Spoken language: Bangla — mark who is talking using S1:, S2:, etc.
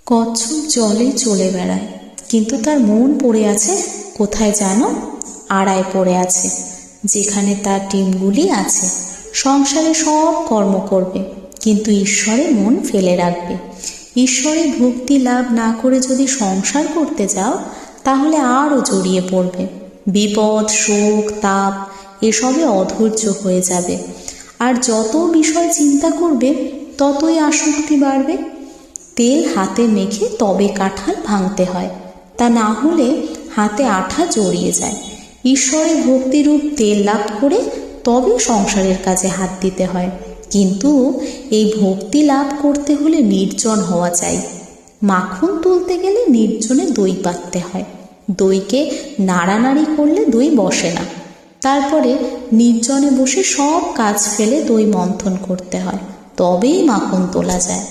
S1: কচ্ছপ জলে চলে বেড়ায়, কিন্তু তার মন পড়ে আছে কোথায় জানো? আড়ায় পড়ে আছে, যেখানে তার ডিমগুলি আছে। সংসারে সব কর্ম করবে, কিন্তু ঈশ্বরে মন ফেলে রাখবে। ঈশ্বরে ভক্তি লাভ না করে যদি সংসার করতে যাও, তাহলে আরও জড়িয়ে পড়বে। বিপদ, শোক, তাপ এসবে অধৈর্য হয়ে যাবে। আর যত বিষয় চিন্তা করবে, ততই আসক্তি বাড়বে। তেল হাতে মেখে তবে কাঁঠাল ভাঙতে হয়, তা না হলে হাতে আঠা জড়িয়ে যায়। ঈশ্বরে ভক্তিরূপ তেল লাভ করে তবে সংসারের কাজে হাত দিতে হয়। কিন্তু এই ভক্তি লাভ করতে হলে নির্জন হওয়া চাই। মাখন তুলতে গেলে নির্জনে দই পাততে হয়। দইকে নাড়ানাড়ি করলে দই বসে না। তারপরে নির্জনে বসে সব কাজ ফেলে দই মন্থন করতে হয়, তবেই মাখন তোলা যায়।